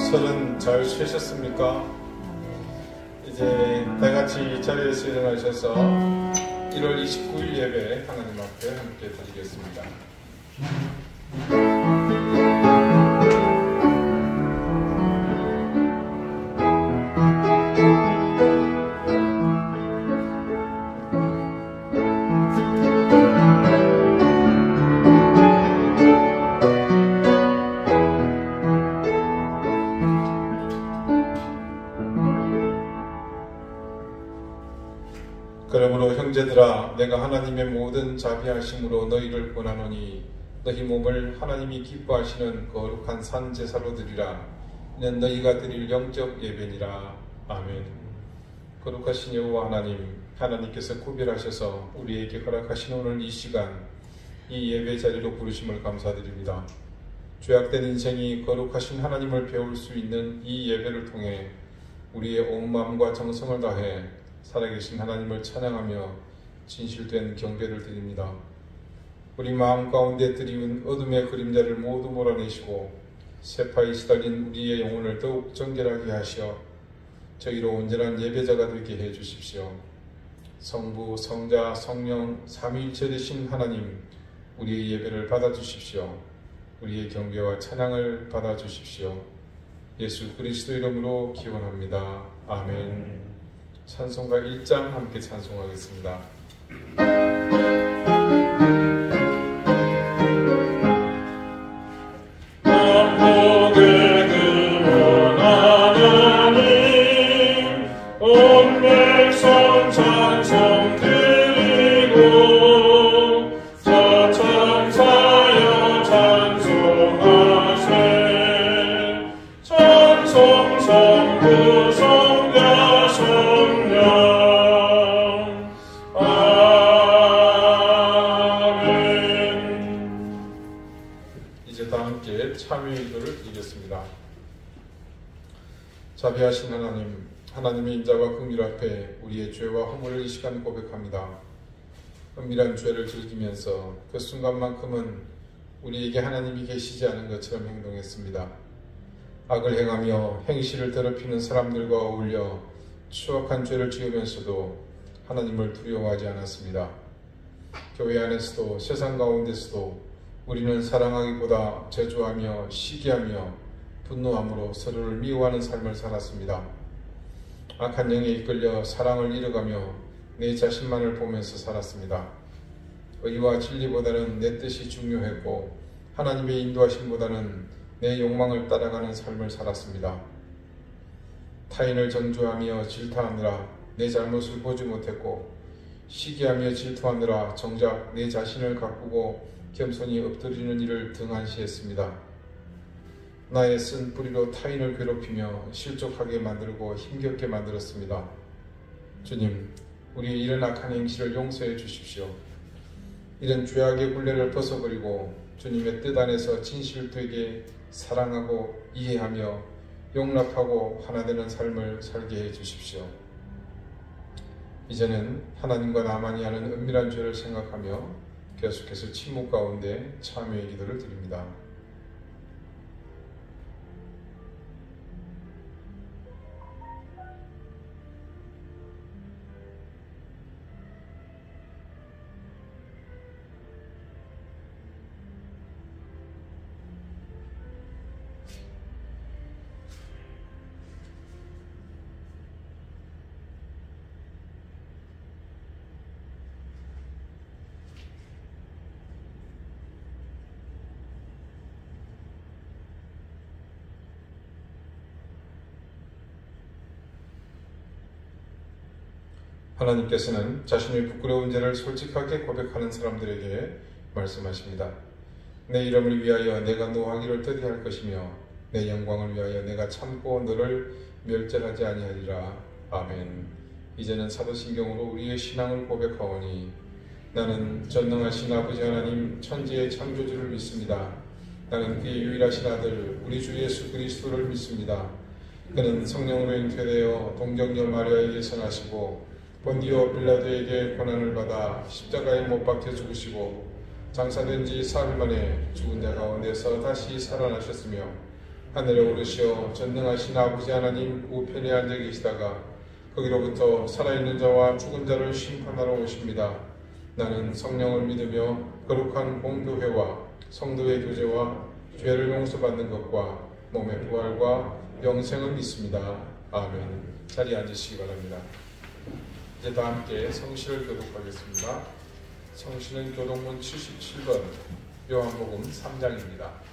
설은 잘 쉬셨습니까? 이제 다같이 이 자리에서 일어나셔서 1월 29일 예배 하나님 앞에 함께 드리겠습니다. 그러므로 형제들아, 내가 하나님의 모든 자비하심으로 너희를 권하노니 너희 몸을 하나님이 기뻐하시는 거룩한 산 제사로 드리라. 이는 너희가 드릴 영적 예배니라. 아멘. 거룩하신 여호와 하나님, 하나님께서 구별하셔서 우리에게 허락하신 오늘 이 시간, 이 예배 자리로 부르심을 감사드립니다. 죄악된 인생이 거룩하신 하나님을 배울 수 있는 이 예배를 통해 우리의 온 마음과 정성을 다해 살아계신 하나님을 찬양하며 진실된 경배를 드립니다. 우리 마음 가운데 드리운 어둠의 그림자를 모두 몰아내시고 세파에 시달린 우리의 영혼을 더욱 정결하게 하시어 저희로 온전한 예배자가 되게 해주십시오. 성부, 성자, 성령, 삼위일체 되신 하나님, 우리의 예배를 받아주십시오. 우리의 경배와 찬양을 받아주십시오. 예수 그리스도 이름으로 기원합니다. 아멘. 찬송가 1장 함께 찬송하겠습니다. 자비하신 하나님, 하나님의 인자와 긍휼 앞에 우리의 죄와 허물을 이 시간 고백합니다. 은밀한 죄를 즐기면서 그 순간만큼은 우리에게 하나님이 계시지 않은 것처럼 행동했습니다. 악을 행하며 행실을 더럽히는 사람들과 어울려 추악한 죄를 지으면서도 하나님을 두려워하지 않았습니다. 교회 안에서도 세상 가운데서도 우리는 사랑하기보다 저주하며 시기하며 분노함으로 서로를 미워하는 삶을 살았습니다. 악한 영에 이끌려 사랑을 잃어가며 내 자신만을 보면서 살았습니다. 의와 진리보다는 내 뜻이 중요했고 하나님의 인도하심보다는 내 욕망을 따라가는 삶을 살았습니다. 타인을 정죄하며 질타하느라 내 잘못을 보지 못했고 시기하며 질투하느라 정작 내 자신을 가꾸고 겸손히 엎드리는 일을 등한시했습니다. 나의 쓴 뿌리로 타인을 괴롭히며 실족하게 만들고 힘겹게 만들었습니다. 주님, 우리의 이런 악한 행실을 용서해 주십시오. 이런 죄악의 굴레를 벗어버리고 주님의 뜻 안에서 진실되게 사랑하고 이해하며 용납하고 하나 되는 삶을 살게 해 주십시오. 이제는 하나님과 나만이 아는 은밀한 죄를 생각하며 계속해서 침묵 가운데 참여의 기도를 드립니다. 하나님께서는 자신의 부끄러운 죄를 솔직하게 고백하는 사람들에게 말씀하십니다. 내 이름을 위하여 내가 노하기를 더디할 것이며 내 영광을 위하여 내가 참고 너를 멸절하지 아니하리라. 아멘. 이제는 사도신경으로 우리의 신앙을 고백하오니 나는 전능하신 아버지 하나님 천지의 창조주를 믿습니다. 나는 그의 유일하신 아들 우리 주 예수 그리스도를 믿습니다. 그는 성령으로 잉태되어 동정녀 마리아에게서 나시고 본디오 빌라도에게 고난을 받아 십자가에 못 박혀 죽으시고 장사된 지 사흘 만에 죽은 자 가운데서 다시 살아나셨으며 하늘에 오르시어 전능하신 아버지 하나님 우편에 앉아 계시다가 거기로부터 살아있는 자와 죽은 자를 심판하러 오십니다. 나는 성령을 믿으며 거룩한 공교회와 성도의 교제와 죄를 용서받는 것과 몸의 부활과 영생을 믿습니다. 아멘. 자리에 앉으시기 바랍니다. 이제 다 함께 성시를 교독하겠습니다. 성시는 교독문 77번 요한복음 3장입니다.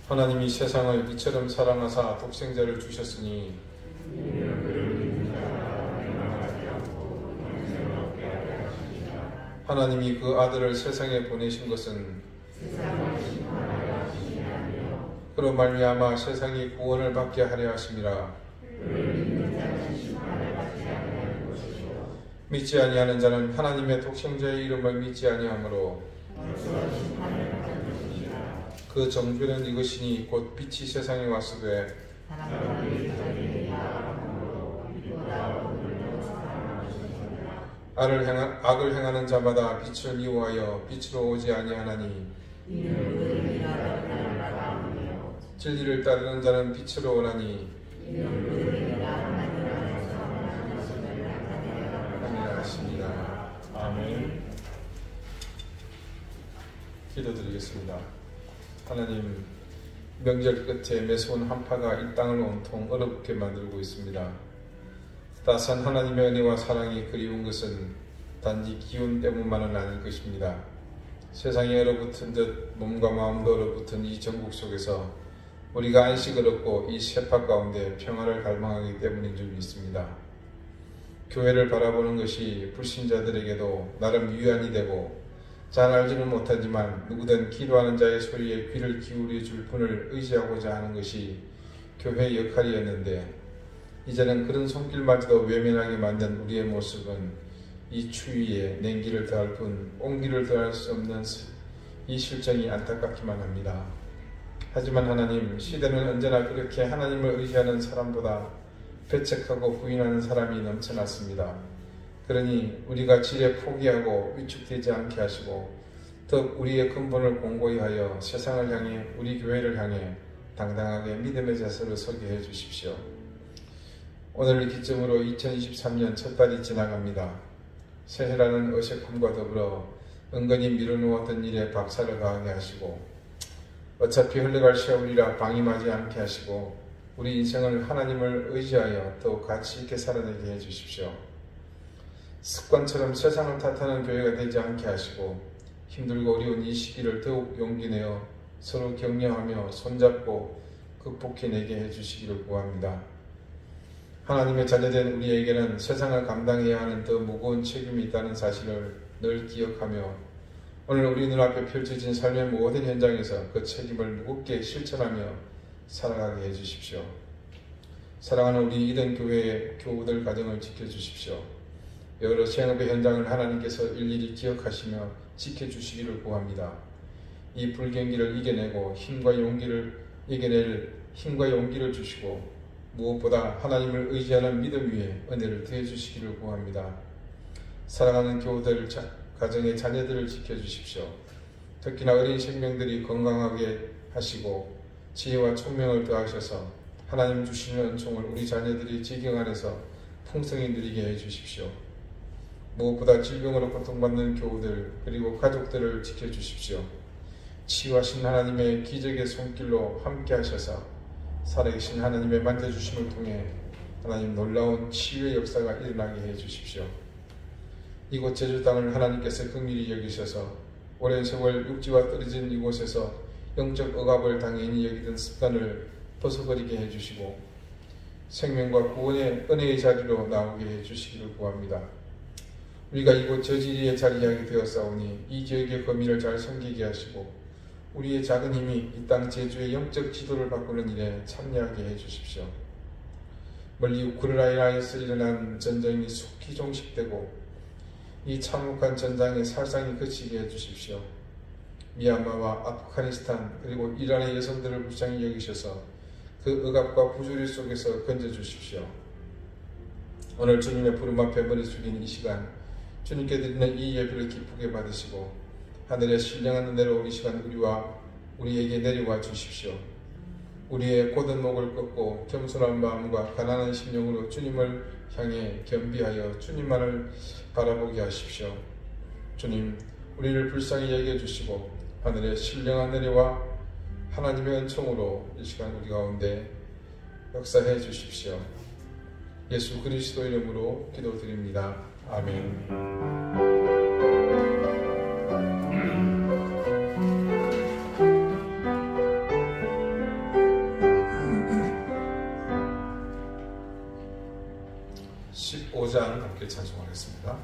하나님이 세상을 이처럼 사랑하사 독생자를 주셨으니 하나님이 그 아들을 세상에 보내신 것은 그로 말미암아 세상이 구원을 받게 하려 하심이라. 믿지 아니하는 자는 하나님의 독생자의 이름을 믿지 아니하므로 그 정죄는 이것이니 곧 빛이 세상에 왔으되 악을 행하는 자마다 빛을 미워하여 빛으로 오지 아니하나니 진리를 따르는 자는 빛으로 오나니 하시니라. 아멘. 기도드리겠습니다. 하나님, 명절 끝에 매서운 한파가 이 땅을 온통 얼어붙게 만들고 있습니다. 따스한 하나님의 은혜와 사랑이 그리운 것은 단지 기운 때문만은 아닐 것입니다. 세상이 얼어붙은 듯 몸과 마음도 얼어붙은 이 전국 속에서 우리가 안식을 얻고 이 세파 가운데 평화를 갈망하기 때문인 줄 믿습니다. 교회를 바라보는 것이 불신자들에게도 나름 위안이 되고 잘 알지는 못하지만 누구든 기도하는 자의 소리에 귀를 기울여 줄 분을 의지하고자 하는 것이 교회의 역할이었는데 이제는 그런 손길마저도 외면하게 만든 우리의 모습은 이 추위에 냉기를 더할 뿐 온기를 더할 수 없는 이 실정이 안타깝기만 합니다. 하지만 하나님, 시대는 언제나 그렇게 하나님을 의지하는 사람보다 배척하고 부인하는 사람이 넘쳐났습니다. 그러니 우리가 지레 포기하고 위축되지 않게 하시고 더욱 우리의 근본을 공고히 하여 세상을 향해 우리 교회를 향해 당당하게 믿음의 자세로 서게 해주십시오. 오늘을 기점으로 2023년 첫 달이 지나갑니다. 새해라는 어색함과 더불어 은근히 미뤄놓았던 일에 박차를 가하게 하시고 어차피 흘러갈 세월이라 방임하지 않게 하시고 우리 인생을 하나님을 의지하여 더욱 가치 있게 살아내게 해주십시오. 습관처럼 세상을 탓하는 교회가 되지 않게 하시고 힘들고 어려운 이 시기를 더욱 용기내어 서로 격려하며 손잡고 극복해내게 해주시기를 구합니다. 하나님의 자녀된 우리에게는 세상을 감당해야 하는 더 무거운 책임이 있다는 사실을 늘 기억하며 오늘 우리 눈앞에 펼쳐진 삶의 모든 현장에서 그 책임을 무겁게 실천하며 살아가게 해주십시오. 사랑하는 우리 이든 교회의 교우들 가정을 지켜주십시오. 여러 생업의 현장을 하나님께서 일일이 기억하시며 지켜주시기를 구합니다. 이 불경기를 이겨내고 힘과 용기를 이겨낼 힘과 용기를 주시고 무엇보다 하나님을 의지하는 믿음 위에 은혜를 더해주시기를 구합니다. 사랑하는 교우들 가정의 자녀들을 지켜주십시오. 특히나 어린 생명들이 건강하게 하시고 지혜와 총명을 더하셔서 하나님 주시는 은총을 우리 자녀들이 지경 안에서 풍성히 누리게 해주십시오. 무엇보다 질병으로 고통받는 교우들 그리고 가족들을 지켜주십시오. 치유하신 하나님의 기적의 손길로 함께 하셔서 살아계신 하나님의 만져주심을 통해 하나님 놀라운 치유의 역사가 일어나게 해주십시오. 이곳 제주 땅을 하나님께서 긍휼히 여기셔서 오랜 세월 육지와 떨어진 이곳에서 영적 억압을 당연히 여기던 습관을 벗어버리게 해주시고 생명과 구원의 은혜의 자리로 나오게 해주시기를 구합니다. 우리가 이곳 저지리에 자리하게 되었사오니 이 지역의 거민을 잘 섬기게 하시고 우리의 작은 힘이 이 땅 제주의 영적 지도를 바꾸는 일에 참여하게 해주십시오. 멀리 우크라이나에서 일어난 전쟁이 속히 종식되고 이 참혹한 전장의 살상이 그치게 해주십시오. 미얀마와 아프가니스탄 그리고 이란의 여성들을 불쌍히 여기셔서 그 억압과 부조리 속에서 건져주십시오. 오늘 주님의 부름 앞에 머리 숙인 이 시간 주님께 드리는 이 예배를 기쁘게 받으시고 하늘의 신령한 은혜로 이 시간 우리에게 내려와 주십시오. 우리의 곧은 목을 꺾고 겸손한 마음과 가난한 심령으로 주님을 향해 겸비하여 주님만을 바라보게 하십시오. 주님, 우리를 불쌍히 여겨주시고 하늘의 신령한 은혜와 하나님의 은총으로 이 시간 우리 가운데 역사해 주십시오. 예수 그리스도 이름으로 기도드립니다. 아멘. 15장 함께 찬송하겠습니다.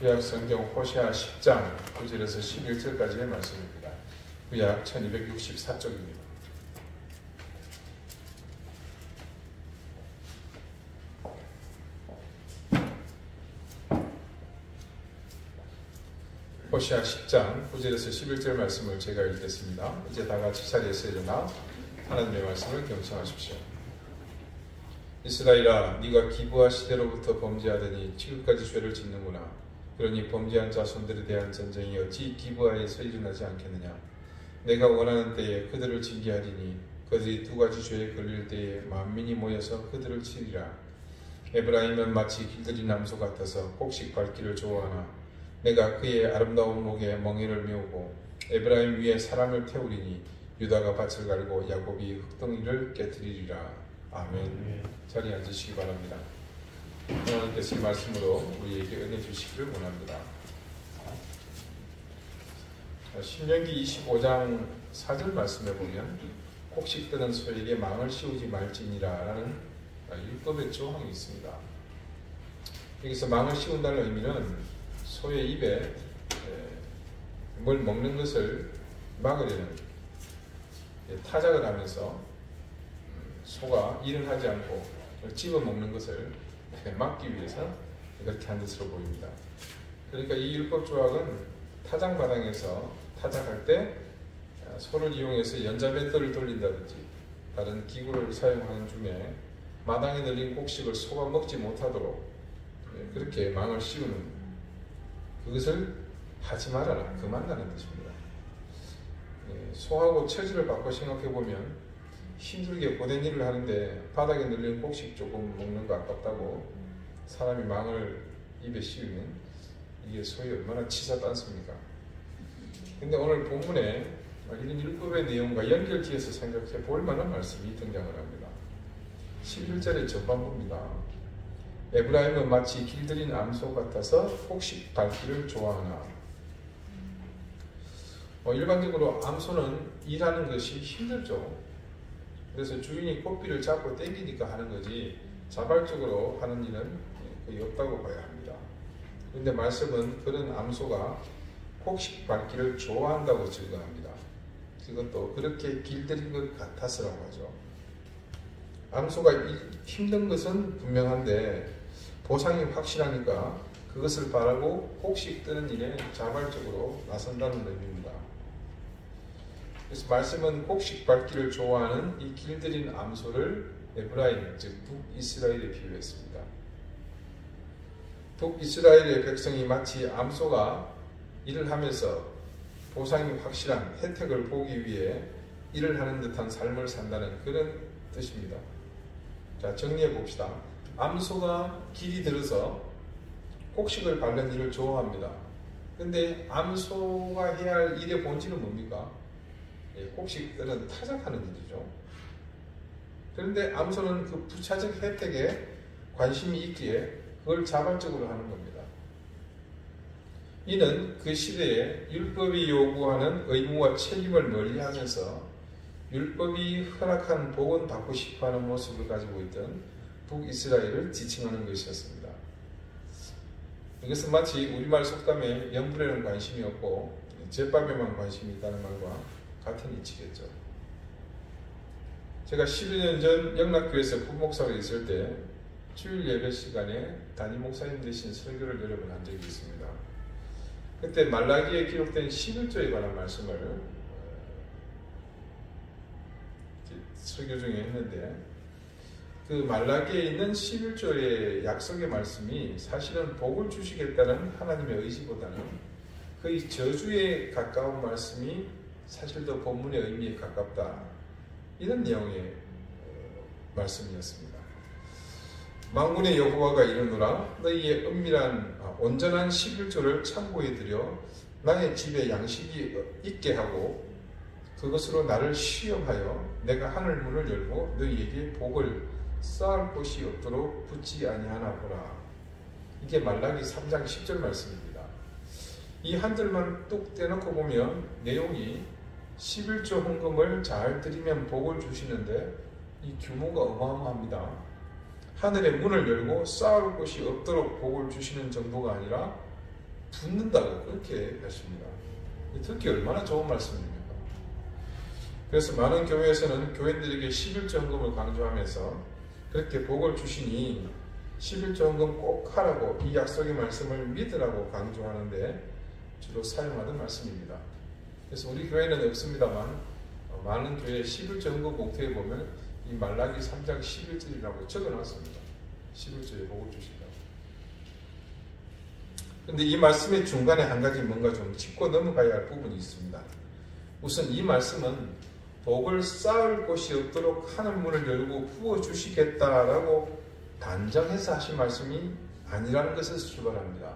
구약성경 호세아 10장 9절에서 11절까지의 말씀입니다. 구약 1264쪽입니다. 호세아 10장 9절에서 11절 말씀을 제가 읽겠습니다. 이제 다 같이 자리에서 일어나 하나님의 말씀을 경청하십시오. 이스라엘아, 네가 기브아 시대로부터 범죄하더니 지금까지 죄를 짓는구나. 그러니 범죄한 자손들에 대한 전쟁이 어찌 기브아에서 일어나지 않겠느냐. 내가 원하는 때에 그들을 징계하리니 그들이 두 가지 죄에 걸릴 때에 만민이 모여서 그들을 치리라. 에브라임은 마치 길들이 남소 같아서 곡식 밟기를 좋아하나 내가 그의 아름다운 목에 멍에를 메우고 에브라임 위에 사람을 태우리니 유다가 밭을 갈고 야곱이 흙덩이를 깨뜨리리라. 아멘. 자리에 앉으시기 바랍니다. 하나님께서 이 말씀으로 우리에게 은혜 주시기를 원합니다. 신명기 25장 4절 말씀에 보면 곡식 뜨는 소에게 망을 씌우지 말지니라 라는 율법의 조항이 있습니다. 여기서 망을 씌운다는 의미는 소의 입에 뭘 먹는 것을 막으려는 타작을 하면서 소가 일을 하지 않고 집어먹는 것을 막기 위해서 이렇게 한 것으로 보입니다. 그러니까 이 율법 조항은 타작마당에서 타작할 때 소를 이용해서 연자밴드를 돌린다든지 다른 기구를 사용하는 중에 마당에 널린 곡식을 소가 먹지 못하도록 그렇게 망을 씌우는 그것을 하지 말아라, 그만다는 뜻입니다. 소하고 처지를 바꿔 생각해보면 힘들게 고된 일을 하는데 바닥에 널린 곡식 조금 먹는 거 아깝다고 사람이 망을 입에 씌우면 이게 소위 얼마나 치사하지 않습니까? 근데 오늘 본문에 이런 율법의 내용과 연결지어서 생각해 볼 만한 말씀이 등장을 합니다. 11절의 전반부입니다. 에브라임은 마치 길들인 암소 같아서 곡식 밟기를 좋아하나. 일반적으로 암소는 일하는 것이 힘들죠. 그래서 주인이 꽃비를 잡고 당기니까 하는 거지 자발적으로 하는 일은 거의 없다고 봐야 합니다. 그런데 말씀은 그런 암소가 곡식 밟기를 좋아한다고 증거합니다. 그것도 그렇게 길들인 것 같아서라고 하죠. 암소가 힘든 것은 분명한데 보상이 확실하니까 그것을 바라고 곡식 뜨는 일에 자발적으로 나선다는 의미입니다. 그래서 말씀은 곡식 밟기를 좋아하는 이 길들인 암소를 에브라임, 즉 북이스라엘에 비유했습니다. 북이스라엘의 백성이 마치 암소가 일을 하면서 보상이 확실한 혜택을 보기 위해 일을 하는 듯한 삶을 산다는 그런 뜻입니다. 자, 정리해 봅시다. 암소가 길이 들어서 곡식을 밟는 일을 좋아합니다. 근데 암소가 해야 할 일의 본질은 뭡니까? 곡식들은 타작하는 일이죠. 그런데 암소는 그 부차적 혜택에 관심이 있기에 그걸 자발적으로 하는 겁니다. 이는 그 시대에 율법이 요구하는 의무와 책임을 멀리하면서 율법이 허락한 복은 받고 싶어하는 모습을 가지고 있던 북이스라엘을 지칭하는 것이었습니다. 이것은 마치 우리말 속담에 명분에는 관심이 없고 제밥에만 관심이 있다는 말과 같은 이치겠죠. 제가 12년 전 영락교회에서 부목사로 있을 때 주일 예배 시간에 담임 목사님 대신 설교를 여러 번 한 적이 있습니다. 그때 말라기에 기록된 11조에 관한 말씀을 설교 중에 했는데 그 말라기에 있는 11조의 약속의 말씀이 사실은 복을 주시겠다는 하나님의 의지보다는 거의 저주에 가까운 말씀이 사실 더 본문의 의미에 가깝다. 이런 내용의 말씀이었습니다. 만군의 여호와가 이르노라 너희의 은밀한 온전한 11조를 참고해 드려 나의 집에 양식이 있게 하고 그것으로 나를 시험하여 내가 하늘 문을 열고 너희에게 복을 쌓을 곳이 없도록 붙지 아니하나 보라. 이게 말라기 3장 10절 말씀입니다. 이 한 절만 뚝 떼놓고 보면 내용이 11조 헌금을 잘 드리면 복을 주시는데 이 규모가 어마어마합니다. 하늘의 문을 열고 쌓을 곳이 없도록 복을 주시는 정도가 아니라 붓는다고 그렇게 하십니다. 듣기 얼마나 좋은 말씀입니까? 그래서 많은 교회에서는 교인들에게 11조 헌금을 강조하면서 그렇게 복을 주시니 11조 헌금 꼭 하라고 이 약속의 말씀을 믿으라고 강조하는데 주로 사용하는 말씀입니다. 그래서 우리 교회는 없습니다만 많은 교회 11조 헌금 봉투에 보면 이 말라기 3장 11절이라고 적어놨습니다. 11조에 복을 주신다고. 그런데 이 말씀의 중간에 한 가지 뭔가 좀 짚고 넘어가야 할 부분이 있습니다. 우선 이 말씀은 복을 쌓을 곳이 없도록 하늘 문을 열고 부어주시겠다라고 단정해서 하신 말씀이 아니라는 것에서 출발합니다.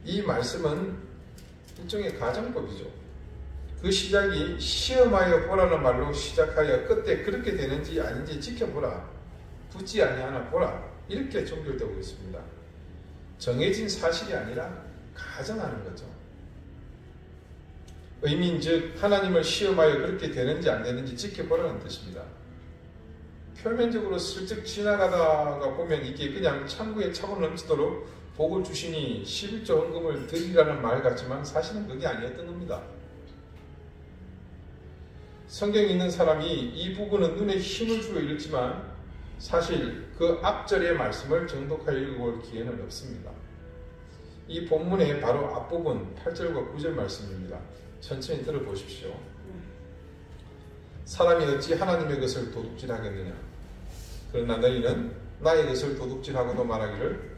이 말씀은 일종의 가정법이죠. 그 시작이 시험하여 보라는 말로 시작하여 끝에 그렇게 되는지 아닌지 지켜보라. 붙지 아니하나 보라. 이렇게 종결되고 있습니다. 정해진 사실이 아니라 가정하는 거죠. 의미인즉 하나님을 시험하여 그렇게 되는지 안 되는지 지켜보라는 뜻입니다. 표면적으로 슬쩍 지나가다가 보면 이게 그냥 창구에 차고 넘치도록 복을 주시니 11조 헌금을 드리라는 말 같지만 사실은 그게 아니었던 겁니다. 성경에 있는 사람이 이 부분은 눈에 힘을 주어 읽지만 사실 그 앞절의 말씀을 정독하여 읽어볼 기회는 없습니다. 이 본문의 바로 앞부분 8절과 9절 말씀입니다. 천천히 들어보십시오. 사람이 어찌 하나님의 것을 도둑질하겠느냐? 그러나 너희는 나의 것을 도둑질하고도 말하기를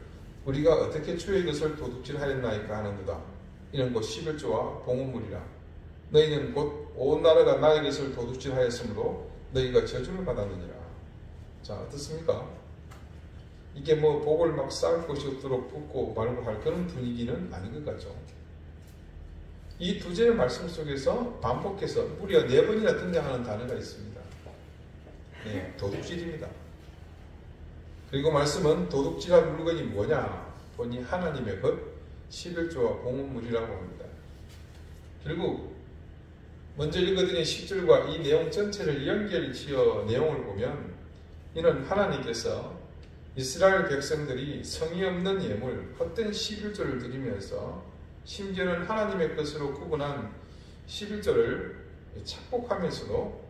우리가 어떻게 주의 것을 도둑질하였나이까 하는도다. 이는 곧 11조와 봉헌물이라. 너희는 곧 온 나라가 나의 것을 도둑질하였으므로 너희가 저주를 받았느니라. 자, 어떻습니까? 이게 뭐 복을 막 쌓을 것이 없도록 붙고 말고 할 그런 분위기는 아닌 것 같죠. 이 두 절의 말씀 속에서 반복해서 무려 4번이나 등장하는 단어가 있습니다. 네, 도둑질입니다. 그리고 말씀은 도둑질한 물건이 뭐냐? 보니 하나님의 것 11조와 봉헌물이라고 합니다. 결국 먼저 읽어드린 10절과 이 내용 전체를 연결지어 내용을 보면 이는 하나님께서 이스라엘 백성들이 성의 없는 예물, 헛된 11조를 드리면서 심지어는 하나님의 것으로 구분한 11조를 착복하면서도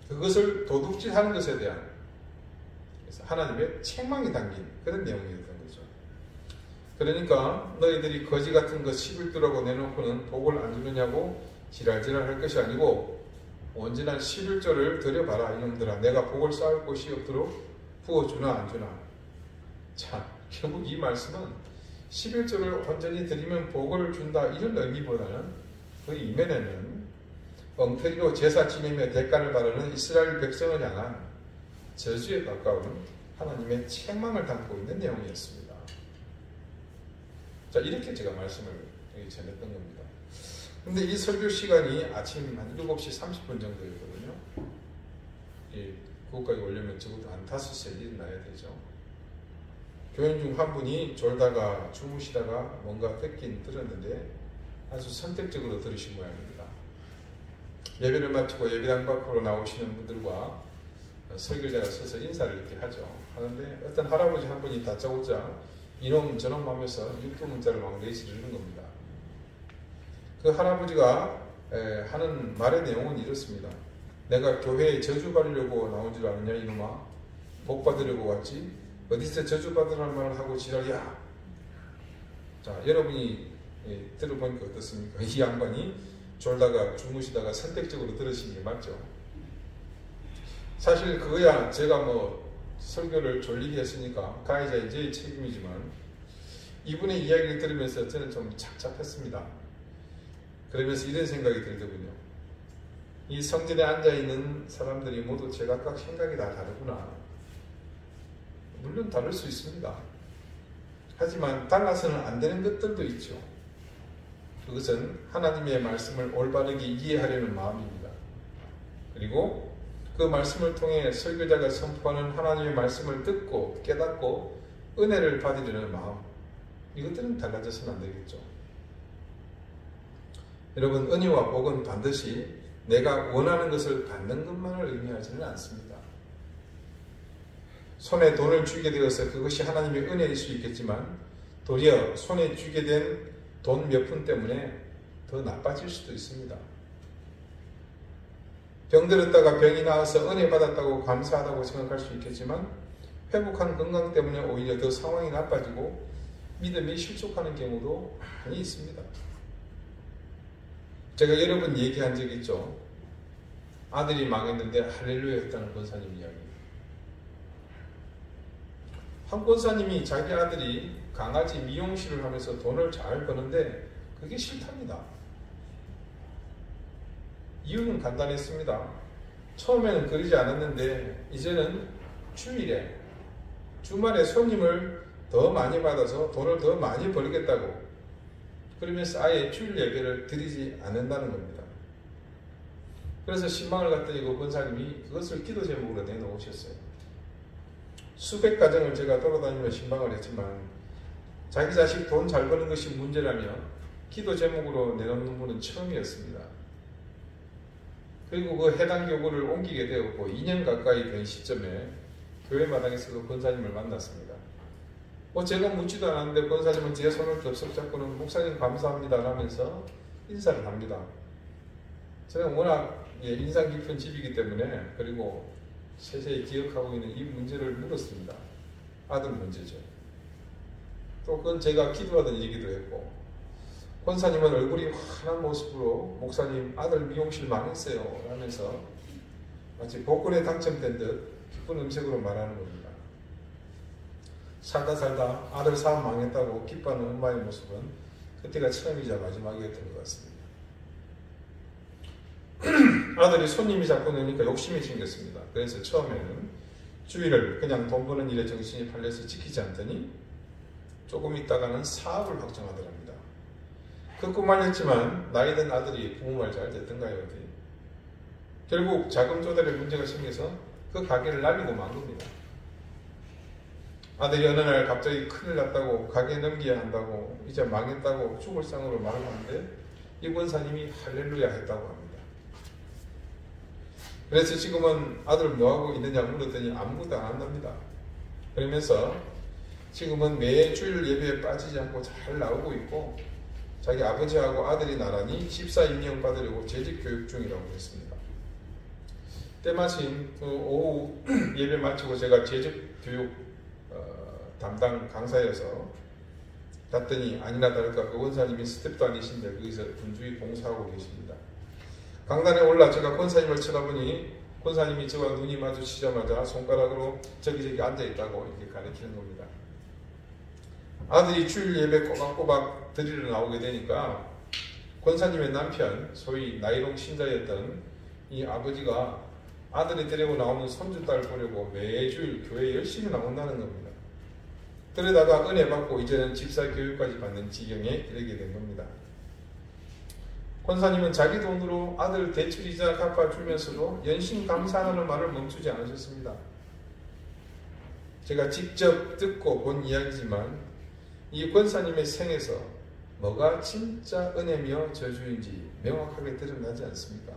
그것을 도둑질하는 것에 대한 하나님의 책망이 담긴 그런 내용이었던 거죠. 그러니까 너희들이 거지 같은 것 11조라고 내놓고는 복을 안 주느냐고 지랄지랄 할 것이 아니고 온전한 11조를 드려봐라 이놈들아. 내가 복을 쌓을 곳이 없도록 부어주나 안 주나. 자, 결국 이 말씀은 11조를 온전히 드리면 복을 준다 이런 의미보다는 그 이면에는 엉터리로 제사 지내며 대가를 바라는 이스라엘 백성을 향한 저주에 가까운 하나님의 책망을 담고 있는 내용이었습니다. 자, 이렇게 제가 말씀을 전했던 겁니다. 근데 이 설교 시간이 아침 한 7시 30분 정도였거든요. 그것까지 오려면 적어도 한 5시에 일어나야 되죠. 교인 중 한 분이 졸다가 주무시다가 뭔가 듣긴 들었는데 아주 선택적으로 들으신 모양입니다. 예배를 마치고 예배당 밖으로 나오시는 분들과 설교자가 서서 인사를 이렇게 하죠. 하는데 어떤 할아버지 한 분이 다짜고짜 이놈 저놈 하면서 육두문자를 막 내지르는 겁니다. 그 할아버지가 하는 말의 내용은 이렇습니다. 내가 교회에 저주 받으려고 나온 줄 아느냐 이놈아. 복 받으려고 왔지. 어디서 저주 받으라는 말을 하고 지랄이야. 자, 여러분이 들어보니까 어떻습니까? 이 양반이 졸다가 주무시다가 선택적으로 들으신 게 맞죠? 사실 그거야 제가 뭐 설교를 졸리게 했으니까 가해자의 제 책임이지만 이분의 이야기를 들으면서 저는 좀 착잡했습니다. 그러면서 이런 생각이 들더군요. 이 성전에 앉아있는 사람들이 모두 제각각 생각이 다 다르구나. 물론 다를 수 있습니다. 하지만 달라서는 안 되는 것들도 있죠. 그것은 하나님의 말씀을 올바르게 이해하려는 마음입니다. 그리고 그 말씀을 통해 설교자가 선포하는 하나님의 말씀을 듣고 깨닫고 은혜를 받으려는 마음, 이것들은 달라져서는 안 되겠죠. 여러분, 은혜와 복은 반드시 내가 원하는 것을 받는 것만을 의미하지는 않습니다. 손에 돈을 쥐게 되어서 그것이 하나님의 은혜일 수 있겠지만 도리어 손에 쥐게 된 돈 몇 푼 때문에 더 나빠질 수도 있습니다. 병들었다가 병이 나아서 은혜 받았다고 감사하다고 생각할 수 있겠지만 회복한 건강 때문에 오히려 더 상황이 나빠지고 믿음이 실족하는 경우도 많이 있습니다. 제가 여러 번 얘기한 적이 있죠. 아들이 망했는데 할렐루야 했다는 권사님 이야기. 한 권사님이 자기 아들이 강아지 미용실을 하면서 돈을 잘 버는데 그게 싫답니다. 이유는 간단했습니다. 처음에는 그러지 않았는데 이제는 주일에 주말에 손님을 더 많이 받아서 돈을 더 많이 벌겠다고 그러면서 아예 주일 예배를 드리지 않는다는 겁니다. 그래서 신방을 갔더니 그 권사님이 그것을 기도 제목으로 내놓으셨어요. 수백 가정을 제가 돌아다니며 신방을 했지만 자기 자식 돈 잘 버는 것이 문제라며 기도 제목으로 내놓는 분은 처음이었습니다. 그리고 그 해당 교구를 옮기게 되었고 2년 가까이 된 시점에 교회 마당에서 그 권사님을 만났습니다. 제가 묻지도 않았는데 권사님은 제 손을 덥석 잡고는 목사님 감사합니다 라면서 인사를 합니다. 저는 워낙 인상 깊은 집이기 때문에, 그리고 세세히 기억하고 있는 이 문제를 물었습니다. 아들 문제죠. 또 그건 제가 기도하던 얘기도 했고, 권사님은 얼굴이 환한 모습으로 목사님 아들 미용실 망했어요 라면서 마치 복권에 당첨된 듯 기쁜 음색으로 말하는 겁니다. 살다 아들 사업 망했다고 기뻐하는 엄마의 모습은 그때가 처음이자 마지막이었던 것 같습니다. 아들이 손님이 자꾸 느니까 욕심이 생겼습니다. 그래서 처음에는 주일을 그냥 돈 버는 일에 정신이 팔려서 지키지 않더니 조금 있다가는 사업을 확정하더랍니다. 그렇고 말렸지만 나이든 아들이 부모 말 잘 듣던가요? 어디? 결국 자금 조달에 문제가 생겨서 그 가게를 날리고 만 겁니다. 아들이 어느 날 갑자기 큰일 났다고, 가게 넘겨야 한다고, 이제 망했다고 죽을 상으로 말을 하는데 이 권사님이 할렐루야 했다고 합니다. 그래서 지금은 아들 뭐하고 있느냐 물었더니 아무것도 안 한답니다. 그러면서 지금은 매 주일 예배에 빠지지 않고 잘 나오고 있고, 자기 아버지하고 아들이 나란히 집사 임명 받으려고 재직 교육 중이라고 했습니다. 때마침 그 오후 예배 마치고 제가 재직 교육 담당 강사여서 갔더니 아니나 다를까 그 권사님이 스텝도 아니신데 거기서 분주히 봉사하고 계십니다. 강단에 올라 제가 권사님을 쳐다보니 권사님이 저와 눈이 마주치자마자 손가락으로 저기 앉아있다고 이렇게 가리키는 겁니다. 아들이 주일 예배 꼬박꼬박 드리러 나오게 되니까 권사님의 남편, 소위 나이롱 신자였던 이 아버지가 아들이 데리고 나오는 손주딸 보려고 매주일 교회에 열심히 나온다는 겁니다. 그러다가 은혜 받고 이제는 집사 교육까지 받는 지경에 이르게 된 겁니다. 권사님은 자기 돈으로 아들 대출이자 갚아주면서도 연신 감사하는 말을 멈추지 않으셨습니다. 제가 직접 듣고 본 이야기지만 이 권사님의 생에서 뭐가 진짜 은혜며 저주인지 명확하게 드러나지 않습니까?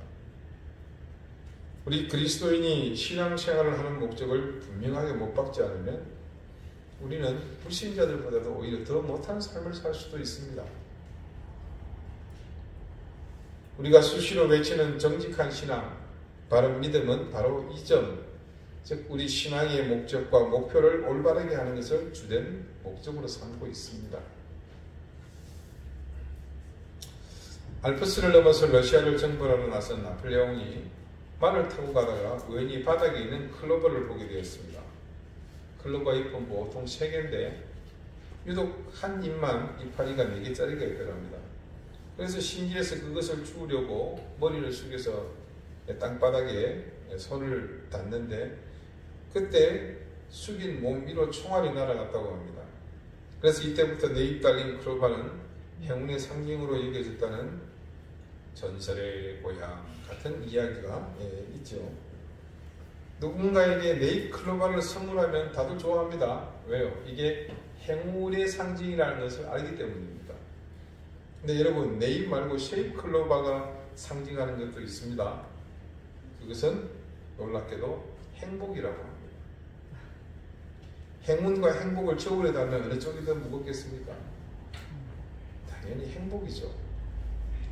우리 그리스도인이 신앙생활을 하는 목적을 분명하게 못 박지 않으면 우리는 불신자들보다도 오히려 더 못한 삶을 살 수도 있습니다. 우리가 수시로 외치는 정직한 신앙, 바른 믿음은 바로 이 점, 즉 우리 신앙의 목적과 목표를 올바르게 하는 것을 주된 목적으로 삼고 있습니다. 알프스를 넘어서 러시아를 정벌하러 나선 나폴레옹이 말을 타고 가다가 우연히 바닥에 있는 클로버를 보게 되었습니다. 클로버 잎은 보통 3개인데 유독 한 잎만 이파리가 4개짜리가 있더랍니다. 그래서 신기해서 그것을 주우려고 머리를 숙여서 땅바닥에 손을 닿는데 그때 숙인 몸 위로 총알이 날아갔다고 합니다. 그래서 이때부터 4잎 달린 클로버는 행운의 상징으로 여겨졌다는 전설의 고향 같은 이야기가 있죠. 누군가에게 4잎 클로버를 선물하면 다들 좋아합니다. 왜요? 이게 행운의 상징이라는 것을 알기 때문입니다. 근데 여러분 4잎 말고 3잎 클로버가 상징하는 것도 있습니다. 그것은 놀랍게도 행복이라고 합니다. 행운과 행복을 저울에 달면 어느 쪽이 더 무겁겠습니까? 당연히 행복이죠.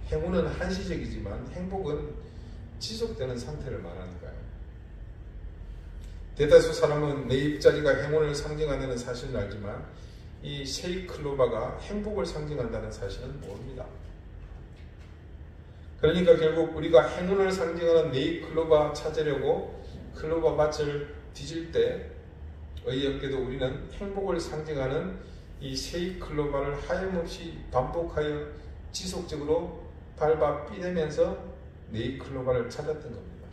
행운은 한시적이지만 행복은 지속되는 상태를 말하니까요. 대다수 사람은 4잎짜리가 행운을 상징한다는 사실은 알지만 이 3잎 클로버가 행복을 상징한다는 사실은 모릅니다. 그러니까 결국 우리가 행운을 상징하는 4잎 클로버 찾으려고 클로버 밭을 뒤질 때 어이없게도 우리는 행복을 상징하는 이 3잎 클로버를 하염없이 반복하여 지속적으로 밟아 삐내면서 4잎 클로버를 찾았던 겁니다.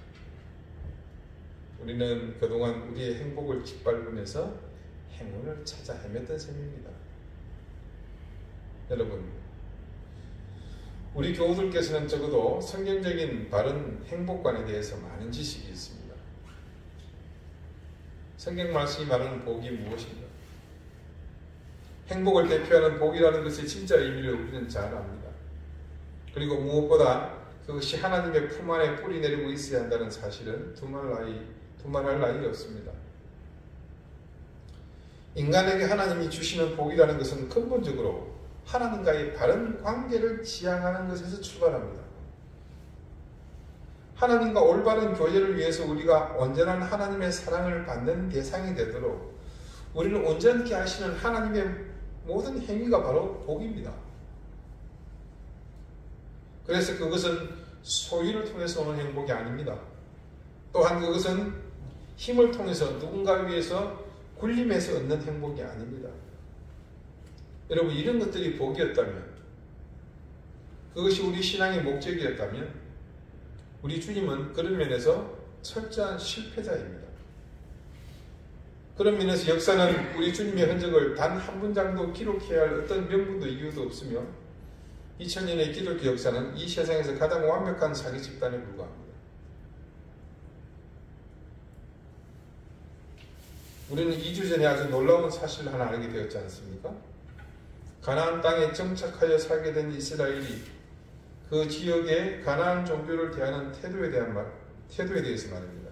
우리는 그동안 우리의 행복을 짓밟으면서 행운을 찾아 헤맸던 셈입니다. 여러분, 우리 교우들께서는 적어도 성경적인 바른 행복관에 대해서 많은 지식이 있습니다. 성경 말씀이 말하는 복이 무엇인가? 행복을 대표하는 복이라는 것의 진짜 의미를 우리는 잘 압니다. 그리고 무엇보다 그것이 하나님의 품 안에 뿌리 내리고 있어야 한다는 사실은 두말할 나위 없습니다. 인간에게 하나님이 주시는 복이라는 것은 근본적으로 하나님과의 바른 관계를 지향하는 것에서 출발합니다. 하나님과 올바른 교제를 위해서 우리가 온전한 하나님의 사랑을 받는 대상이 되도록 우리는 온전케 하시는 하나님의 모든 행위가 바로 복입니다. 그래서 그것은 소유를 통해서 오는 행복이 아닙니다. 또한 그것은 힘을 통해서 누군가 위해서 굴림해서 얻는 행복이 아닙니다. 여러분, 이런 것들이 복이었다면, 그것이 우리 신앙의 목적이었다면 우리 주님은 그런 면에서 철저한 실패자입니다. 그런 면에서 역사는 우리 주님의 흔적을 단 한 문장도 기록해야 할 어떤 명분도 이유도 없으며 2000년의 기독교 역사는 이 세상에서 가장 완벽한 사기 집단에 불과합니다. 우리는 2주 전에 아주 놀라운 사실을 하나 알게 되었지 않습니까? 가나안 땅에 정착하여 살게 된 이스라엘이 그 지역의 가나안 종교를 대하는 태도에 대해서 말입니다.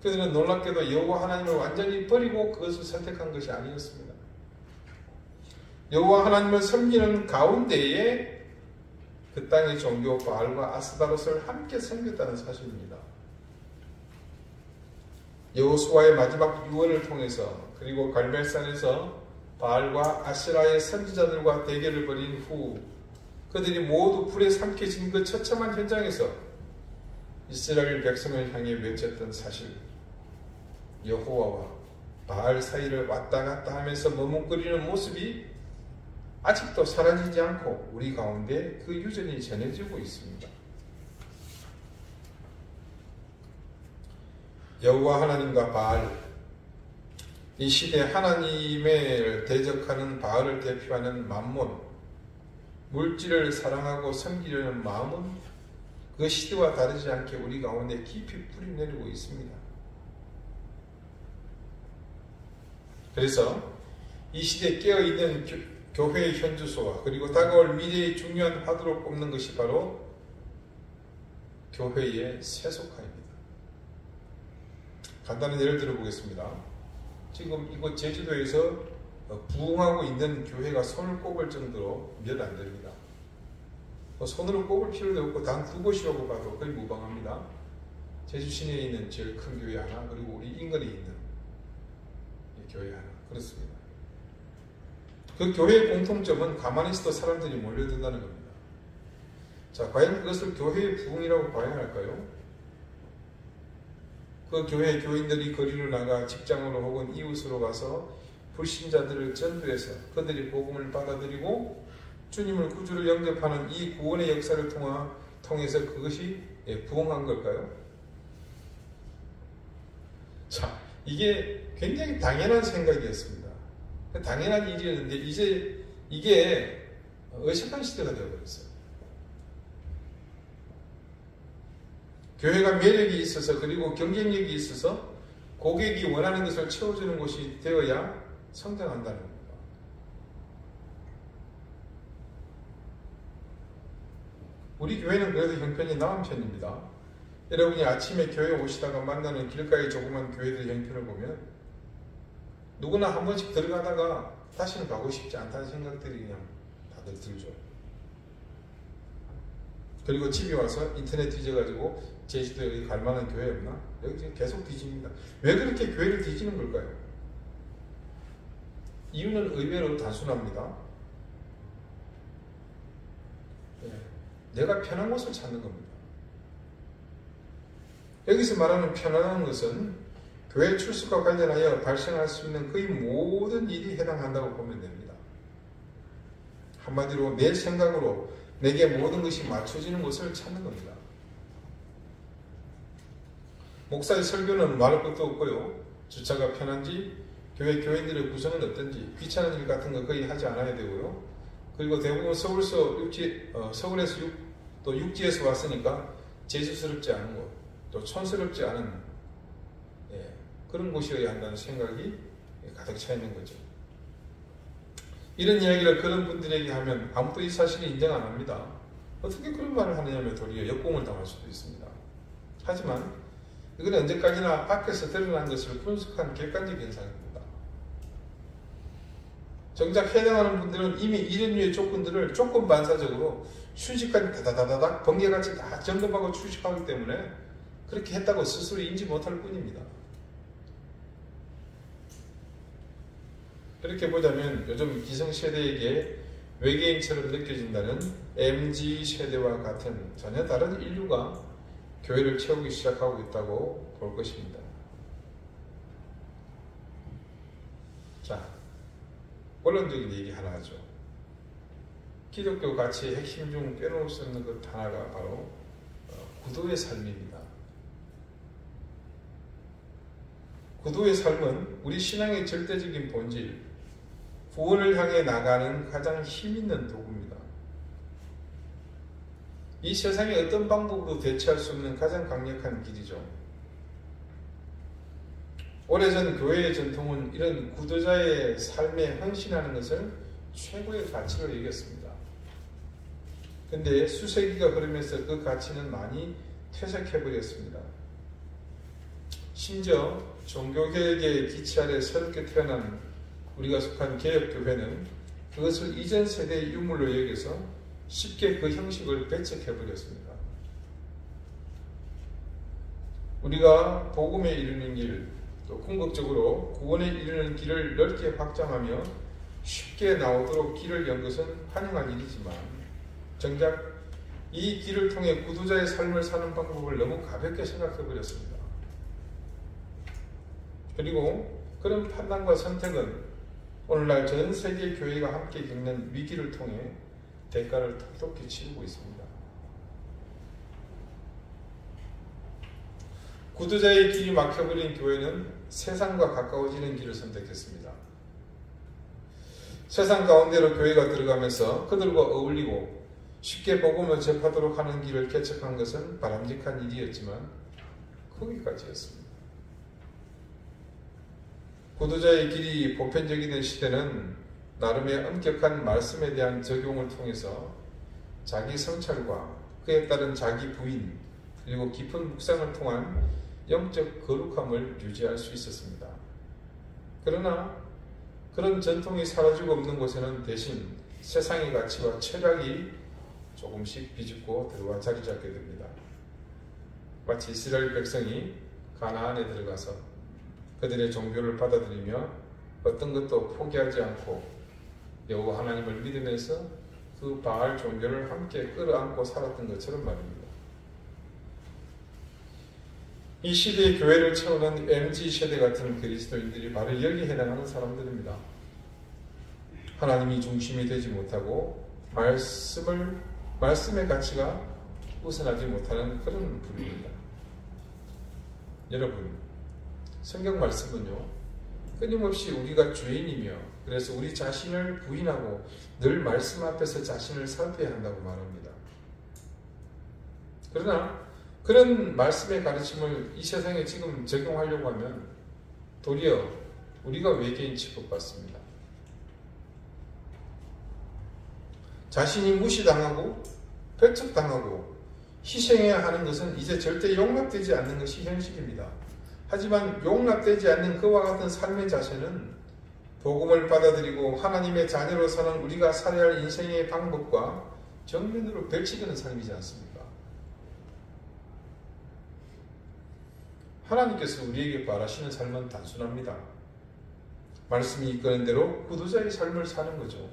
그들은 놀랍게도 여호와 하나님을 완전히 버리고 그것을 선택한 것이 아니었습니다. 여호와 하나님을 섬기는 가운데에 그 땅의 종교 바알과 아스다롯을 함께 섬겼다는 사실입니다. 여호수아의 마지막 유언을 통해서 그리고 갈멜산에서 바알과 아세라의 선지자들과 대결을 벌인 후 그들이 모두 불에 삼켜진 그 처참한 현장에서 이스라엘 백성을 향해 외쳤던 사실, 여호와와 바알 사이를 왔다 갔다 하면서 머뭇거리는 모습이 아직도 사라지지 않고 우리 가운데 그 유전이 전해지고 있습니다. 여호와 하나님과 바알, 이 시대 하나님을 대적하는 바알을 대표하는 맘몬, 물질을 사랑하고 섬기려는 마음은 그 시대와 다르지 않게 우리 가운데 깊이 뿌리내리고 있습니다. 그래서 이 시대에 깨어있는 교회의 현주소와 그리고 다가올 미래의 중요한 화두로 꼽는 것이 바로 교회의 세속화입니다. 간단한 예를 들어보겠습니다. 지금 이곳 제주도에서 부흥하고 있는 교회가 손을 꼽을 정도로 몇 안 됩니다. 손으로 꼽을 필요도 없고 단 두 곳이라고 봐도 거의 무방합니다. 제주 시내에 있는 제일 큰 교회 하나, 그리고 우리 인근에 있는 교회 하나, 그렇습니다. 그 교회의 공통점은 가만히 있어도 사람들이 몰려든다는 겁니다. 자, 과연 그것을 교회의 부흥이라고 봐야 할까요? 그 교회 교인들이 거리로 나가 직장으로 혹은 이웃으로 가서 불신자들을 전도해서 그들이 복음을 받아들이고 주님을 구주로 영접하는 이 구원의 역사를 통해서 그것이 부흥한 걸까요? 자, 이게 굉장히 당연한 생각이었습니다. 당연한 일이었는데 이제 이게 어색한 시대가 되어버렸어요. 교회가 매력이 있어서 그리고 경쟁력이 있어서 고객이 원하는 것을 채워주는 곳이 되어야 성장한다는 겁니다. 우리 교회는 그래도 형편이 나은 편입니다. 여러분이 아침에 교회 오시다가 만나는 길가의 조그만 교회들 형편을 보면 누구나 한 번씩 들어가다가 다시는 가고 싶지 않다는 생각들이 그냥 다들 들죠. 그리고 집에 와서 인터넷 뒤져가지고 제주도에 여기 갈 만한 교회 없나? 여기 계속 뒤집니다. 왜 그렇게 교회를 뒤지는 걸까요? 이유는 의외로 단순합니다. 내가 편한 곳을 찾는 겁니다. 여기서 말하는 편안한 것은 교회 출석과 관련하여 발생할 수 있는 거의 모든 일이 해당한다고 보면 됩니다. 한마디로 내 생각으로 내게 모든 것이 맞춰지는 곳을 찾는 겁니다. 목사의 설교는 말할 것도 없고요. 주차가 편한지, 교회 교인들의 구성은 어떤지, 귀찮은 일 같은 거 거의 하지 않아야 되고요. 그리고 대부분 서울에서 또 육지에서 왔으니까 제주스럽지 않은 곳, 또 촌스럽지 않은 그런 곳이어야 한다는 생각이 가득 차 있는 거죠. 이런 이야기를 그런 분들에게 하면 아무도 이 사실을 인정 안 합니다. 어떻게 그런 말을 하느냐며 도리어 역공을 당할 수도 있습니다. 하지만 이건 언제까지나 밖에서 드러난 것을 분석한 객관적 현상입니다. 정작 해당하는 분들은 이미 이런 류의 조건들을 조건 반사적으로 수식까지 다다다닥 번개같이 다 점검하고 추식하기 때문에 그렇게 했다고 스스로 인지 못할 뿐입니다. 그렇게 보자면 요즘 기성세대에게 외계인처럼 느껴진다는 MZ세대와 같은 전혀 다른 인류가 교회를 채우기 시작하고 있다고 볼 것입니다. 자, 원론적인 얘기 하나 하죠. 기독교 가치의 핵심 중 빼놓을 수 없는 것 하나가 바로 구도의 삶입니다. 구도의 삶은 우리 신앙의 절대적인 본질, 구원을 향해 나가는 가장 힘있는 도구입니다. 이 세상의 어떤 방법으로 대체할 수 없는 가장 강력한 길이죠. 오래전 교회의 전통은 이런 구도자의 삶에 헌신하는 것을 최고의 가치로 여겼습니다. 근데 수세기가 흐르면서 그 가치는 많이 퇴색해버렸습니다. 심지어 종교개혁의 기치 아래 새롭게 태어난 우리가 속한 개혁교회는 그것을 이전 세대의 유물로 여겨서 쉽게 그 형식을 배척해버렸습니다. 우리가 복음에 이르는 길, 또 궁극적으로 구원에 이르는 길을 넓게 확장하며 쉽게 나오도록 길을 연 것은 환영한 일이지만 정작 이 길을 통해 구도자의 삶을 사는 방법을 너무 가볍게 생각해버렸습니다. 그리고 그런 판단과 선택은 오늘날 전 세계 교회가 함께 겪는 위기를 통해 대가를 톡톡히 치르고 있습니다. 구도자의 길이 막혀버린 교회는 세상과 가까워지는 길을 선택했습니다. 세상 가운데로 교회가 들어가면서 그들과 어울리고 쉽게 복음을 접하도록 하는 길을 개척한 것은 바람직한 일이었지만 거기까지였습니다. 구도자의 길이 보편적이던 시대는 나름의 엄격한 말씀에 대한 적용을 통해서 자기 성찰과 그에 따른 자기 부인 그리고 깊은 묵상을 통한 영적 거룩함을 유지할 수 있었습니다. 그러나 그런 전통이 사라지고 없는 곳에는 대신 세상의 가치와 철학이 조금씩 비집고 들어와 자리 잡게 됩니다. 마치 이스라엘 백성이 가나안에 들어가서 그들의 종교를 받아들이며 어떤 것도 포기하지 않고 여호와 하나님을 믿으면서 그 바알 종교를 함께 끌어안고 살았던 것처럼 말입니다. 이 시대의 교회를 채우는 MZ세대 같은 그리스도인들이 바로 여기에 해당하는 사람들입니다. 하나님이 중심이 되지 못하고 말씀의 가치가 우선하지 못하는 그런 분입니다. 여러분, 성경 말씀은요, 끊임없이 우리가 죄인이며 그래서 우리 자신을 부인하고 늘 말씀 앞에서 자신을 살펴야 한다고 말합니다. 그러나 그런 말씀의 가르침을 이 세상에 지금 적용하려고 하면 도리어 우리가 외계인 취급받습니다. 자신이 무시당하고 배척당하고 희생해야 하는 것은 이제 절대 용납되지 않는 것이 현실입니다. 하지만 용납되지 않는 그와 같은 삶의 자세는 복음을 받아들이고 하나님의 자녀로 사는 우리가 살아야 할 인생의 방법과 정면으로 벽치기는 삶이지 않습니까? 하나님께서 우리에게 바라시는 삶은 단순합니다. 말씀이 이끄는 대로 구도자의 삶을 사는 거죠.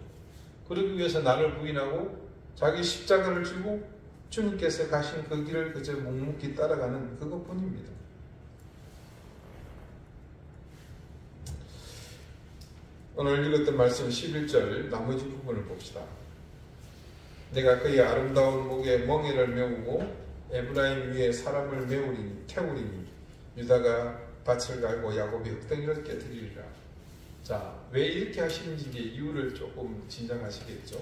그러기 위해서 나를 부인하고 자기 십자가를 쥐고 주님께서 가신 그 길을 그저 묵묵히 따라가는 그것뿐입니다. 오늘 읽었던 말씀 11절 나머지 부분을 봅시다. 내가 그의 아름다운 목에 멍에를 메우고 에브라임 위에 사람을 태우리니 유다가 밭을 갈고 야곱이 흙덩이를 깨뜨리리라. 자, 왜 이렇게 하시는지 이유를 조금 짐작하시겠죠?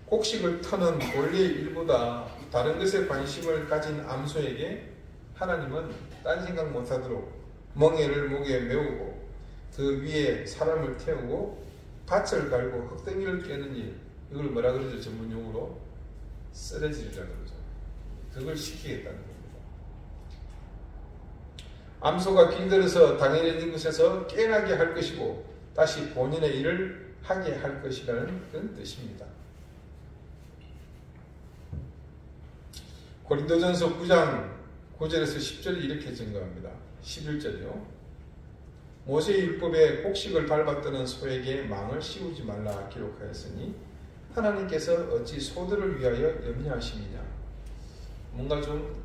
곡식을 터는 본래의 일보다 다른 것에 관심을 가진 암소에게 하나님은 딴 생각 못하도록 멍에를 목에 메우고 그 위에 사람을 태우고 밭을 갈고 흙덩이를 깨는 일, 이걸 뭐라 그러죠? 전문용어로 쓰레질이라 그러죠. 그걸 시키겠다는 겁니다. 암소가 길들여서 당연히 있는 곳에서 깨나게 할 것이고 다시 본인의 일을 하게 할 것이라는 그런 뜻입니다. 고린도전서 9장 9절에서 10절이 이렇게 증거합니다. 11절이요. 모세의 율법에 곡식을 밟았더는 소에게 망을 씌우지 말라 기록하였으니 하나님께서 어찌 소들을 위하여 염려하시느냐. 뭔가 좀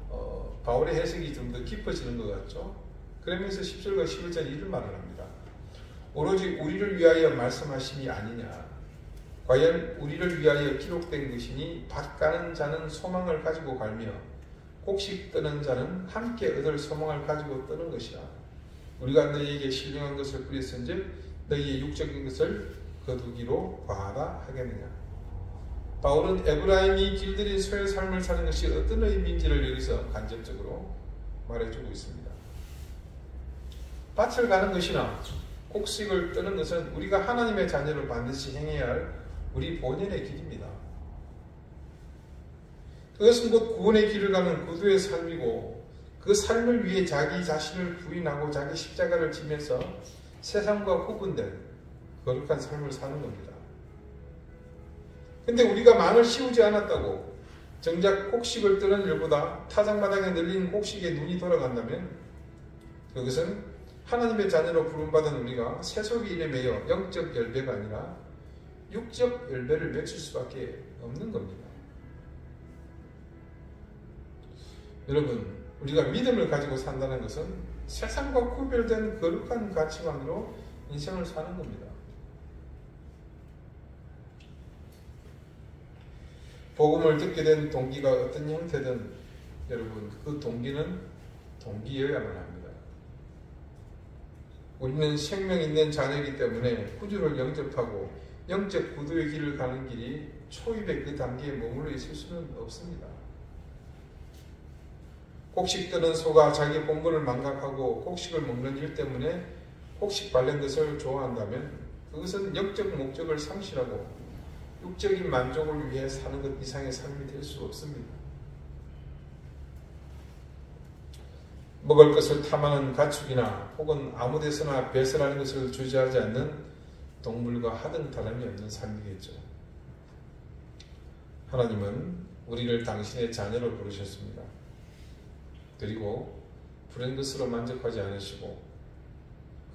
바울의 해석이 좀 더 깊어지는 것 같죠. 그러면서 10절과 11절에 이를 말을 합니다. 오로지 우리를 위하여 말씀하심이 아니냐. 과연 우리를 위하여 기록된 것이니 밭 가는 자는 소망을 가지고 갈며 곡식 뜨는 자는 함께 얻을 소망을 가지고 뜨는 것이라. 우리가 너희에게 신령한 것을 뿌렸은즉 너희의 육적인 것을 거두기로 과하다 하겠느냐. 바울은 에브라임이 길들인 소의 삶을 사는 것이 어떤 의미인지를 여기서 간접적으로 말해주고 있습니다. 밭을 가는 것이나 곡식을 뜨는 것은 우리가 하나님의 자녀로 반드시 행해야 할 우리 본연의 길입니다. 그것은 곧 구원의 길을 가는 구두의 삶이고 그 삶을 위해 자기 자신을 부인하고 자기 십자가를 지면서 세상과 구분된 거룩한 삶을 사는 겁니다. 근데 우리가 망을 씌우지 않았다고 정작 곡식을 뜨는 일보다 타작마당에 널린 곡식에 눈이 돌아간다면 그것은 하나님의 자녀로 부름받은 우리가 세속의 일에 매여 영적 열배가 아니라 육적 열배를 맺힐 수밖에 없는 겁니다. 여러분, 우리가 믿음을 가지고 산다는 것은 세상과 구별된 거룩한 가치관으로 인생을 사는 겁니다. 복음을 듣게 된 동기가 어떤 형태든 여러분 그 동기는 동기여야만 합니다. 우리는 생명 있는 자녀이기 때문에 구주를 영접하고 영적 구두의 길을 가는 길이 초입의 그 단계에 머물러 있을 수는 없습니다. 곡식 뜨는 소가 자기 본분을 망각하고 곡식을 먹는 일 때문에 곡식 관련 것을 좋아한다면 그것은 영적 목적을 상실하고 육적인 만족을 위해 사는 것 이상의 삶이 될 수 없습니다. 먹을 것을 탐하는 가축이나 혹은 아무 데서나 배설하는 것을 주저하지 않는 동물과 하등 다름이 없는 삶이겠죠. 하나님은 우리를 당신의 자녀로 부르셨습니다. 그리고 부른 것으로 만족하지 않으시고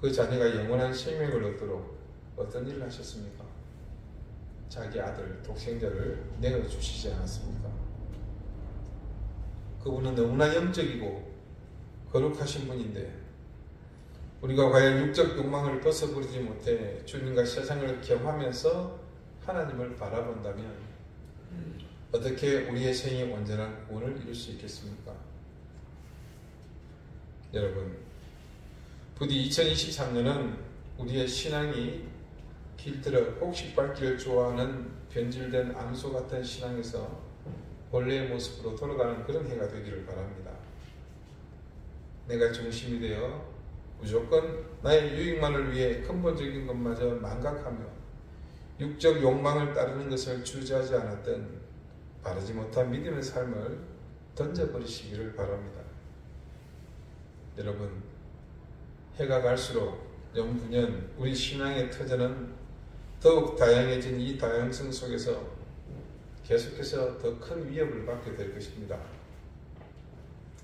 그 자녀가 영원한 생명을 얻도록 어떤 일을 하셨습니까? 자기 아들 독생자를 내어주시지 않았습니까? 그분은 너무나 영적이고 거룩하신 분인데 우리가 과연 육적 욕망을 벗어버리지 못해 주님과 세상을 겸하면서 하나님을 바라본다면 어떻게 우리의 생이 온전한 구원을 이룰 수 있겠습니까? 여러분, 부디 2023년은 우리의 신앙이 길들여 곡식 밟기를 좋아하는 변질된 암소 같은 신앙에서 본래의 모습으로 돌아가는 그런 해가 되기를 바랍니다. 내가 중심이 되어 무조건 나의 유익만을 위해 근본적인 것마저 망각하며 육적 욕망을 따르는 것을 주저하지 않았던 바르지 못한 믿음의 삶을 던져버리시기를 바랍니다. 여러분, 해가 갈수록 연분연 우리 신앙의 터전은 더욱 다양해진 이 다양성 속에서 계속해서 더 큰 위협을 받게 될 것입니다.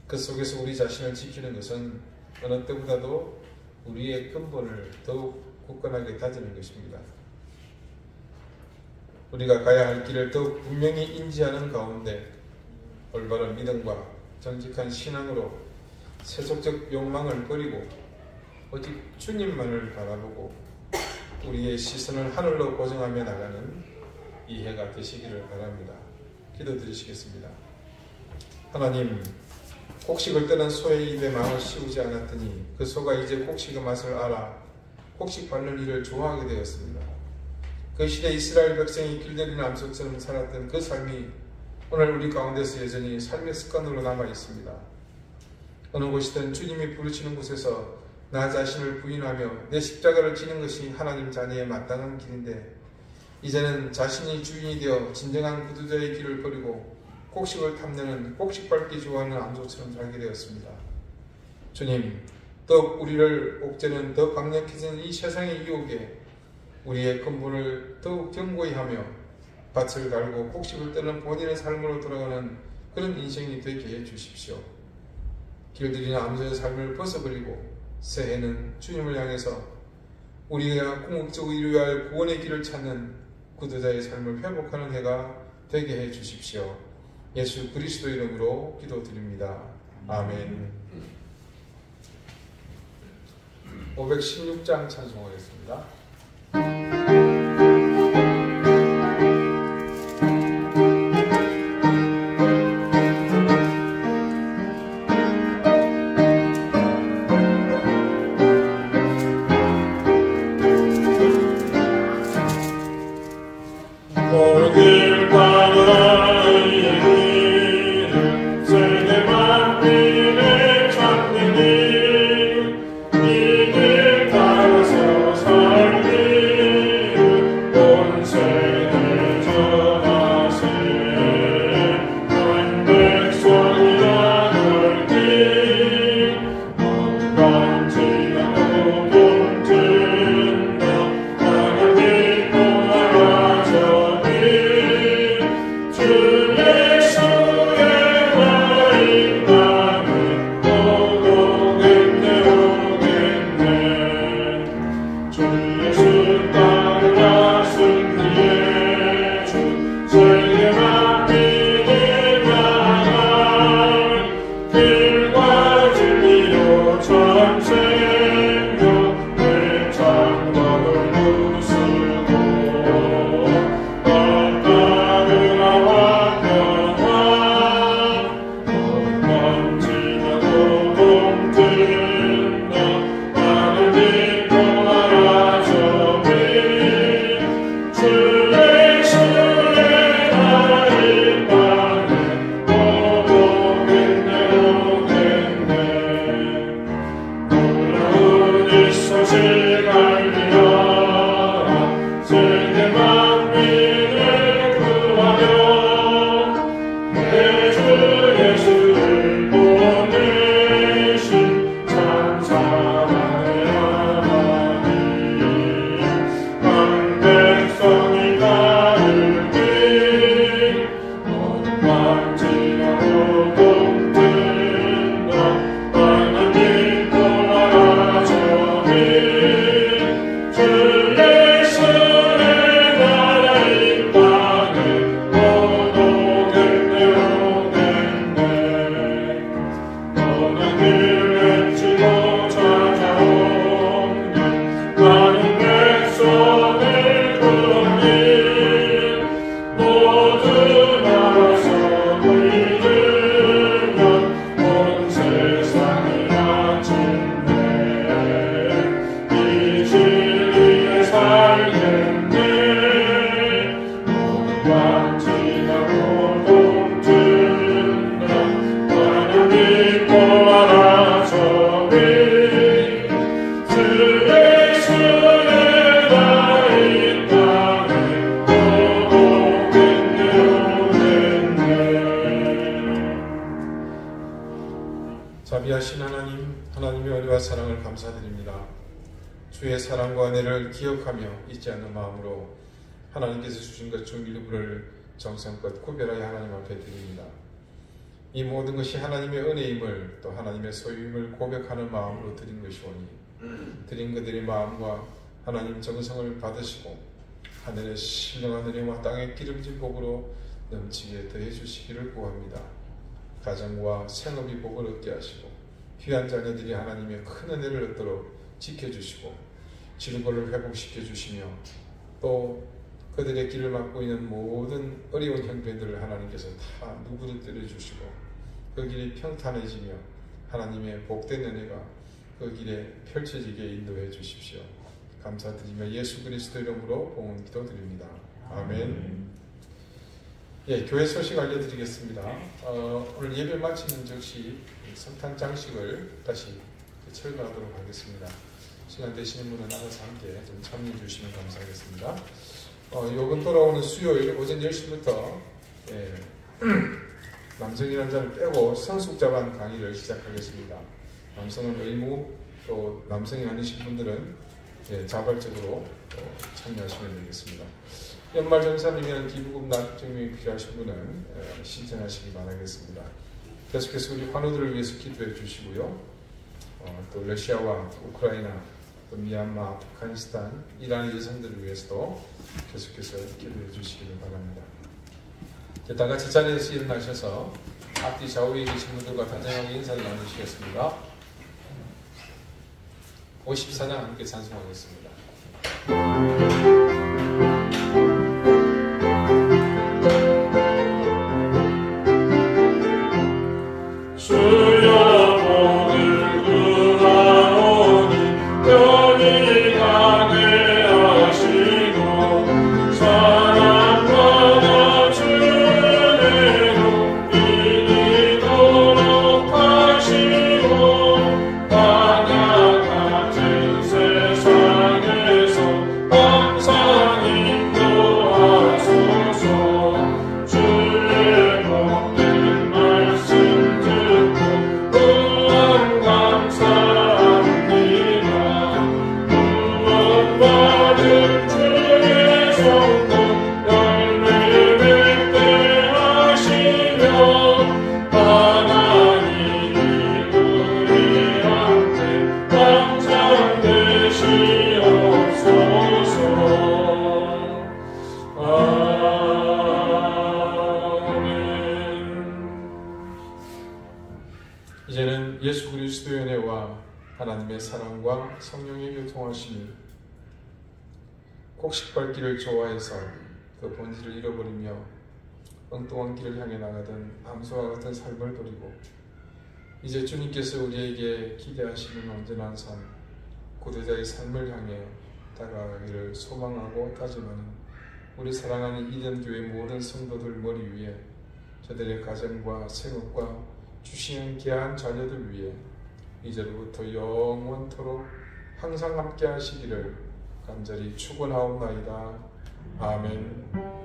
그 속에서 우리 자신을 지키는 것은 어느 때보다도 우리의 근본을 더욱 굳건하게 다지는 것입니다. 우리가 가야 할 길을 더욱 분명히 인지하는 가운데 올바른 믿음과 정직한 신앙으로 세속적 욕망을 버리고 오직 주님만을 바라보고 우리의 시선을 하늘로 고정하며 나가는 이 해가 되시기를 바랍니다. 기도드리시겠습니다. 하나님, 곡식을 뜨는 소의 입에 망을 씌우지 않았더니 그 소가 이제 곡식의 맛을 알아 곡식 밟는 일을 좋아하게 되었습니다. 그 시대 이스라엘 백성이 길들이는 암소처럼 살았던 그 삶이 오늘 우리 가운데서 여전히 삶의 습관으로 남아 있습니다. 어느 곳이든 주님이 부르시는 곳에서 나 자신을 부인하며 내 십자가를 지는 것이 하나님 자녀의 마땅한 길인데 이제는 자신이 주인이 되어 진정한 구두자의 길을 버리고 곡식을 탐내는 곡식 밟기 좋아하는 암소처럼 살게 되었습니다. 주님, 더욱 우리를 옥죄는 더 강력해진 이 세상의 유혹에 우리의 근본을 더욱 견고히 하며 밭을 갈고 곡식을 떼는 본인의 삶으로 돌아가는 그런 인생이 되게 해 주십시오. 길들이는 암소의 삶을 벗어버리고 새해는 주님을 향해서 우리가 궁극적으로 이루어야 할 구원의 길을 찾는 구도자의 삶을 회복하는 해가 되게 해 주십시오. 예수 그리스도 이름으로 기도드립니다. 아멘. 516장 찬송하겠습니다. 자비하신 하나님의 은혜와 사랑을 감사드립니다. 주의 사랑과 은혜를 기억하며 잊지 않는 마음으로 하나님께서 주신 것 중 일부를 정성껏 구별하여 하나님 앞에 드립니다. 이 모든 것이 하나님의 은혜임을 또 하나님의 소유임을 고백하는 마음으로 드린 것이오니 드린 그들의 마음과 하나님 정성을 받으시고 하늘의 신령한 은혜와 땅의 기름진 복으로 넘치게 더해 주시기를 구합니다. 가정과 생업이 복을 얻게 하시고 귀한 자녀들이 하나님의 큰 은혜를 얻도록 지켜주시고 질고를 회복시켜 주시며 또 그들의 길을 막고 있는 모든 어려운 형편들을 하나님께서 다 누구를 주시고 그 길이 평탄해지며 하나님의 복된 은혜가 그 길에 펼쳐지게 인도해 주십시오. 감사드리며 예수 그리스도 이름으로 봉헌 기도드립니다. 아멘. 예, 교회 소식 알려드리겠습니다. 오늘 예배 마치는 즉시 성탄 장식을 다시 철거하도록 하겠습니다. 시간 되시는 분은 알아서 함께 좀 참여해 주시면 감사하겠습니다. 요번 돌아오는 수요일 오전 10시부터 남성이라는 자를 빼고 성숙자반 강의를 시작하겠습니다. 남성은 의무, 또 남성이 아니신 분들은 자발적으로 참여하시면 되겠습니다. 연말정산이면 기부금 납부증명이 필요하신 분은 신청하시기 바라겠습니다. 계속해서 우리 환우들을 위해서 기도해 주시고요. 또 러시아와 우크라이나, 또 미얀마, 아프가니스탄, 이란 여성들을 위해서도 계속해서 기도해 주시기 바랍니다. 다 같이 자리에서 일어나셔서 앞뒤 좌우에 계신 분들과 다정하게 인사를 나누시겠습니다. 54장 함께 찬송하겠습니다. 이제는 예수 그리스도의 은혜와 하나님의 사랑과 성령의 교통하심이 곡식밟기를 좋아해서 그 본질을 잃어버리며 엉뚱한 길을 향해 나가던 암소와 같은 삶을 버리고 이제 주님께서 우리에게 기대하시는 온전한 삶, 구대자의 삶을 향해 다가가기를 소망하고 다짐하는 우리 사랑하는 이den교회 모든 성도들 머리 위에 저들의 가정과 생업과 주시는 귀한 자녀들 위해 이제로부터 영원토록 항상 함께 하시기를 간절히 축원하옵나이다. 아멘.